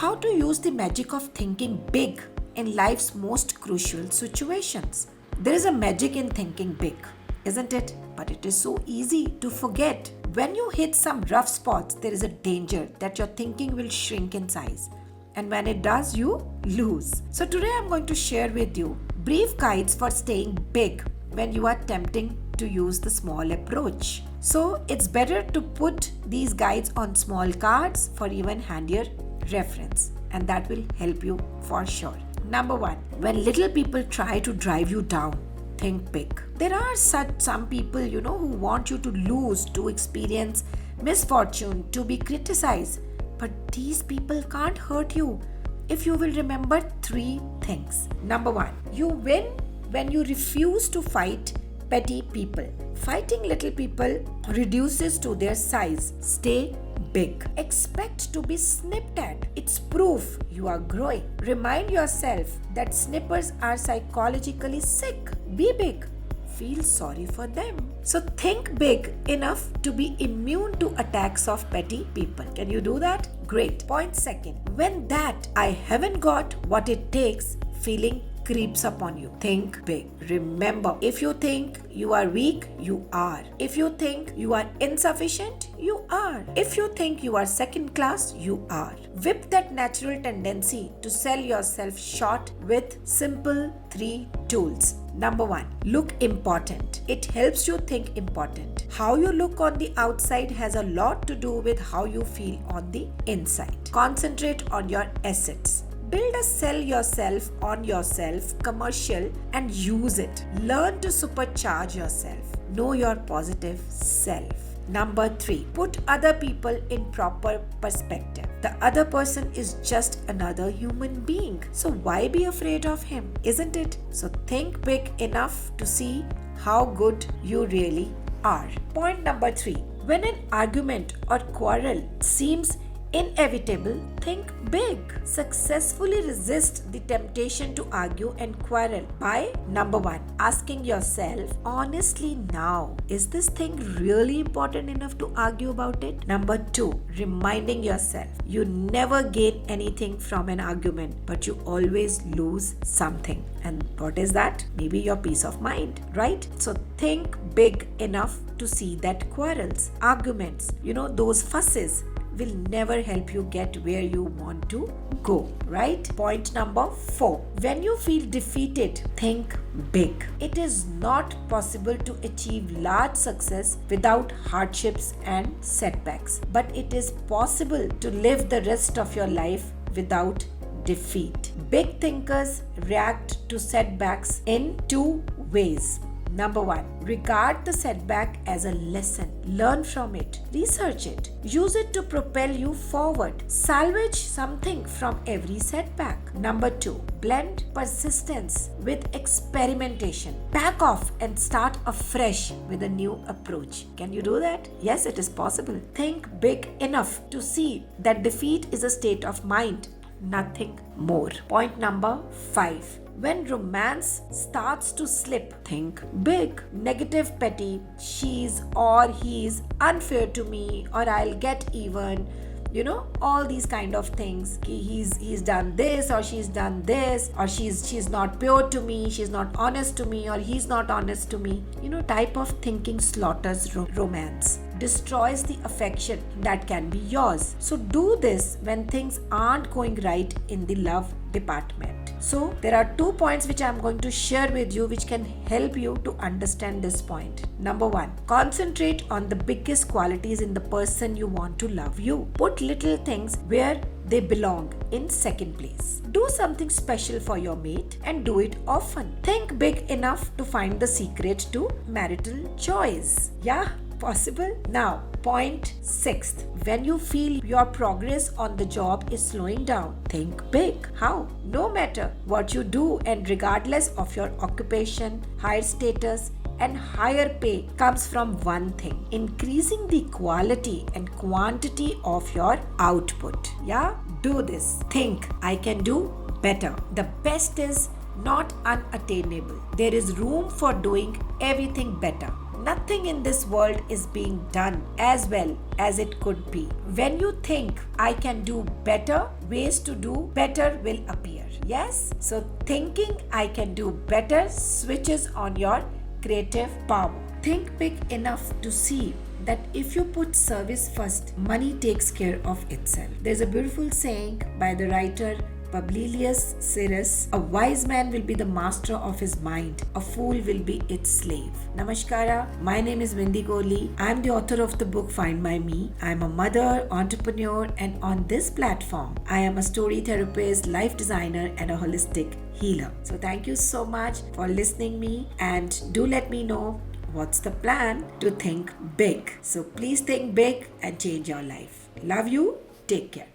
how to use the magic of thinking big in life's most crucial situations. There is a magic in thinking big, isn't it? But it is so easy to forget. When you hit some rough spots, there is a danger that your thinking will shrink in size. And when it does, you lose. So today I'm going to share with you brief guides for staying big when you are tempting to use the small approach. So it's better to put these guides on small cards for even handier reference, and that will help you for sure. Number 1, when little people try to drive you down, think big. There are some people, who want you to lose, to experience misfortune, to be criticized. But these people can't hurt you if you will remember 3 things. Number 1, you win when you refuse to fight petty people. Fighting little people reduces to their size. Stay big. Expect to be snipped at. It's proof you are growing. Remind yourself that snippers are psychologically sick. Be big. Feel sorry for them. So think big enough to be immune to attacks of petty people. Can you do that? Great. Point 2nd, when that I haven't got what it takes feeling creeps upon you, think big. Remember, if you think you are weak, you are. If you think you are insufficient, you are. If you think you are second class, you are. Whip that natural tendency to sell yourself short with simple 3 tools. Number 1, look important. It helps you think important. How you look on the outside has a lot to do with how you feel on the inside. Concentrate on your assets. Build a sell yourself on yourself commercial and use it. Learn to supercharge yourself. Know your positive self. Number 3, put other people in proper perspective. The other person is just another human being. So why be afraid of him, isn't it? So think big enough to see how good you really are. Point number 3, when an argument or quarrel seems inevitable, think big. Successfully resist the temptation to argue and quarrel by number 1, asking yourself honestly now, is this thing really important enough to argue about it? Number 2, reminding yourself you never gain anything from an argument, but you always lose something. And what is that? Maybe your peace of mind, right? So think big enough to see that quarrels, arguments, those fusses will never help you get where you want to go, right? Point number 4, when you feel defeated, think big. It is not possible to achieve large success without hardships and setbacks, but it is possible to live the rest of your life without defeat. Big thinkers react to setbacks in 2 ways. Number 1, regard the setback as a lesson. Learn from it. Research it. Use it to propel you forward. Salvage something from every setback. Number 2, blend persistence with experimentation. Back off and start afresh with a new approach. Can you do that? Yes, it is possible. Think big enough to see that defeat is a state of mind, nothing more. Point number 5, when romance starts to slip, think big. Negative petty, she's or he's unfair to me, or I'll get even, all these kind of things. He's done this, or she's done this, or she's not pure to me, she's not honest to me, or he's not honest to me. Type of thinking slaughters romance, destroys the affection that can be yours. So do this when things aren't going right in the love department. So there are 2 points which I'm going to share with you which can help you to understand this point. Number 1, concentrate on the biggest qualities in the person you want to love you. Put little things where they belong in second place. Do something special for your mate and do it often. Think big enough to find the secret to marital joys. Yeah, possible? Now, point 6, when you feel your progress on the job is slowing down, think big. How? No matter what you do and regardless of your occupation, higher status and higher pay comes from one thing: increasing the quality and quantity of your output. Yeah, do this. Think, I can do better. The best is not unattainable. There is room for doing everything better. Nothing in this world is being done as well as it could be. When you think, I can do better, ways to do better will appear. Yes? So thinking I can do better switches on your creative power. Think big enough to see that if you put service first, money takes care of itself. There's a beautiful saying by the writer Publilius Cyrus, a wise man will be the master of his mind, a fool will be its slave. Namaskara, my name is Vindi Kohli. I'm the author of the book Find My Me. I'm a mother, entrepreneur, and on this platform, I am a story therapist, life designer, and a holistic healer. So thank you so much for listening me, and do let me know what's the plan to think big. So please think big and change your life. Love you. Take care.